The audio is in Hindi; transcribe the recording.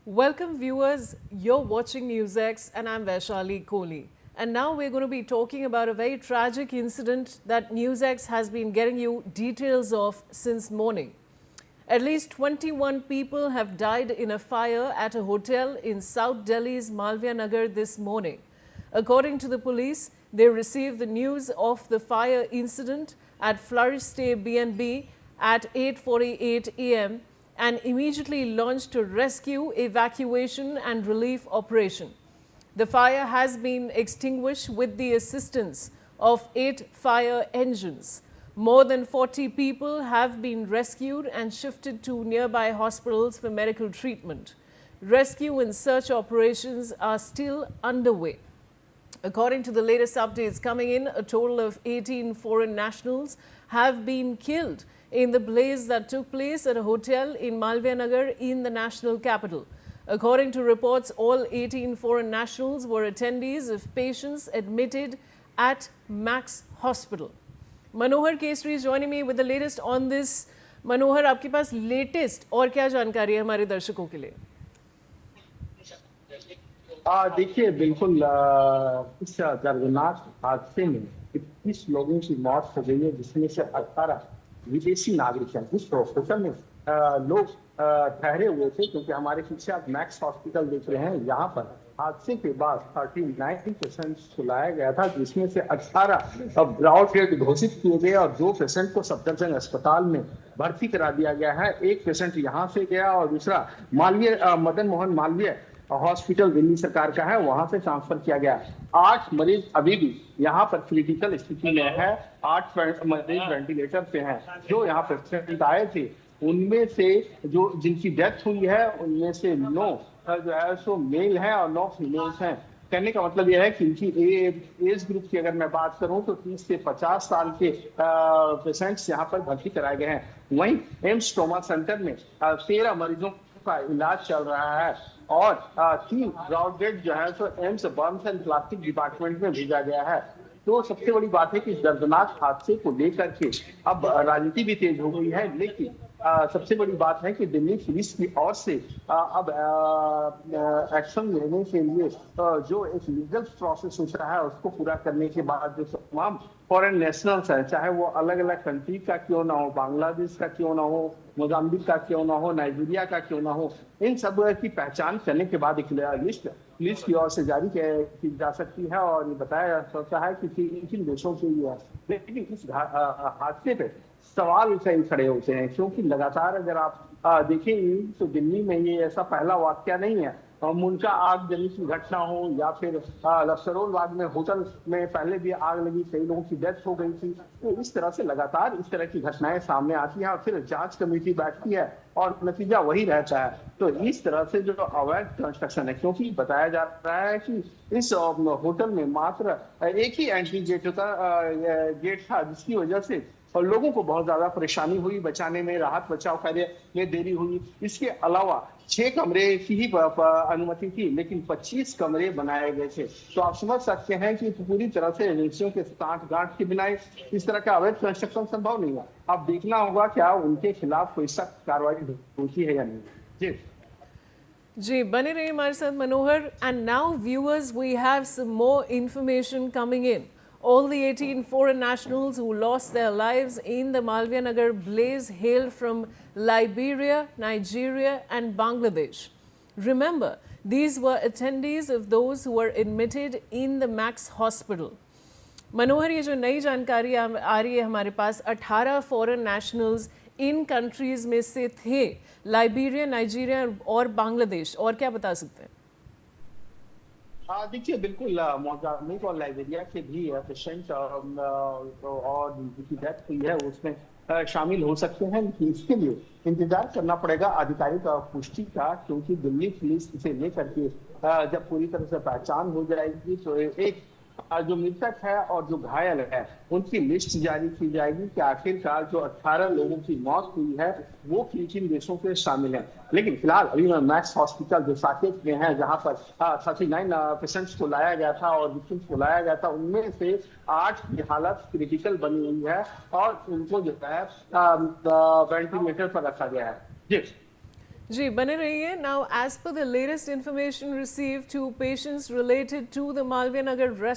Welcome viewers, you're watching NewsX and I'm Vaishali Kohli. And now we're going to be talking about a very tragic incident that NewsX has been getting you details of since morning. At least 21 people have died in a fire at a hotel in South Delhi's Malviya Nagar this morning. According to the police, they received the news of the fire incident at Flourish Stay B&B at 8:48 a.m. and immediately launched a rescue, evacuation and relief operation. The fire has been extinguished with the assistance of 8 fire engines. More than 40 people have been rescued and shifted to nearby hospitals for medical treatment. Rescue and search operations are still underway. According to the latest updates coming in, a total of 18 foreign nationals have been killed in the blaze that took place at a hotel in Malviya Nagar in the national capital. According to reports, all 18 foreign nationals were attendees of patients admitted at Max Hospital. Manohar Kesri is joining me with the latest on this. Manohar, आपके पास latest और क्या जानकारी है हमारे दर्शकों के लिए? देखिए बिल्कुल इस दर्दनाक हादसे में 21 लोगों की मौत हो गई है, जिसमें से 18 विदेशी नागरिक हैं। इस होटल में लोग ठहरे हुए थे, क्योंकि हमारे पीछे आप मैक्स हॉस्पिटल देख रहे हैं। यहाँ पर हादसे के बाद 39 पेशेंट्स को लाया गया था, जिसमें से 18 ब्राउड डेड घोषित किए गए और 2 पेशेंट को सफदरजंग अस्पताल में भर्ती करा दिया गया है। एक पेशेंट यहाँ से गया और दूसरा मदन मोहन मालवीय हॉस्पिटल दिल्ली सरकार का है, वहां से ट्रांसफर किया गया। 8 मरीज अभी भी यहाँ पर क्रिटिकल स्थिति में है। 8 मरीज वेंटिलेटर पे हैं। जो यहाँ पेशेंट आए थे उनमें से जो जिनकी डेथ हुई है, उनमें से 9 जो है सो मेल है और 9 फीमेल्स हैं। कहने का मतलब यह है कि इनकी एज ग्रुप की अगर मैं बात करूं तो 30 से 50 साल के पेशेंट्स यहाँ पर भर्ती कराए गए हैं। वहीं एम्स ट्रॉमा सेंटर में 13 मरीजों का इलाज चल रहा है और 3 ब्राउडेड जो है सो AIIMS burns and plastic department में भेजा गया है। तो सबसे बड़ी बात है कि इस दर्दनाक हादसे को लेकर के अब राजनीति भी तेज हो गई है, लेकिन सबसे बड़ी बात है कि दिल्ली पुलिस की ओर से अब एक्शन लेने के लिए जो एक लीगल प्रोसेस होता है उसको पूरा करने के बाद जो तमाम फॉरेन नेशनल्स हैं, चाहे वो अलग अलग कंट्री का क्यों ना हो, बांग्लादेश का क्यों ना हो, मोजाम्बिक का क्यों ना हो, नाइजीरिया का क्यों ना हो, इन सब की पहचान करने के बाद एक लिस्ट पुलिस की ओर से जारी की जा सकती है और ये बताया जा सकता है कि किन देशों के लिए है। लेकिन इस हादसे पे सवाल कई खड़े होते हैं, क्योंकि लगातार अगर आप देखेंगे तो दिल्ली में ये ऐसा पहला वाकया नहीं है। मुनका आग जलने की घटना हो या फिर लफ्सरोल बाग में होटल में पहले भी आग लगी, कई लोगों की डेथ हो गई थी। तो इस तरह से लगातार इस तरह की घटनाएं सामने आती हैं और फिर जांच कमेटी बैठती है और नतीजा वही रहता है। तो इस तरह से जो अवैध कंस्ट्रक्शन है, क्योंकि बताया जा रहा है कि इस होटल में मात्र एक ही एंट्री गेट था, जिसकी वजह से और लोगों को बहुत ज्यादा परेशानी हुई, बचाने में, राहत बचाव कार्य में देरी हुई। इसके अलावा 6 कमरे की ही अनुमति थी, लेकिन 25 कमरे बनाए गए थे। तो आप समझ सकते हैं कि पूरी तरह से एजेंसियों के साठ-गांठ के बिना इस तरह का अवैध कंस्ट्रक्शन संभव नहीं है। अब देखना होगा क्या उनके खिलाफ कोई सख्त कार्रवाई होती है या नहीं। जी, बने रहिए हमारे साथ Manohar. And now viewers, we have some more information coming in. All the 18 foreign nationals who lost their lives in the Malviya Nagar blaze hail from Liberia, Nigeria and Bangladesh. Remember, these were attendees of those who were admitted in the Max Hospital. मनोहर, ये जो नई जानकारी आ रही है हमारे पास, 18 फॉरेन नेशनल्स इन कंट्रीज में से थे, लाइबेरिया, नाइजीरिया और बांग्लादेश। और क्या बता सकते हैं? देखिए बिल्कुल मोजाम्बिक और लाइबेरिया के भी पेशेंट और जिनकी डेथ हुई है उसमें शामिल हो सकते हैं, लेकिन इसके लिए इंतजार करना पड़ेगा आधिकारिक पुष्टि का, क्योंकि दिल्ली पुलिस इसे लेकर के जब पूरी तरह से पहचान हो जाएगी तो एक जो मृतक है और जो घायल है उनकी लिस्ट जारी की जाएगी कि आखिरकार जो 18 लोगों की मौत हुई है वो किन देशों के शामिल हैं। लेकिन फिलहाल अभी मैं मैक्स हॉस्पिटल जो साकेत में है, जहां पर 39 पेशेंट्स को लाया गया था और विक्टिम्स को लाया गया था, उनमें से 8 की हालत क्रिटिकल बनी हुई है और उनको जो है वेंटिलेटर पर रखा गया है। जी जी बने रहिए. Now, as per the latest information received, 2 patients related to the Malviya Nagar restaurant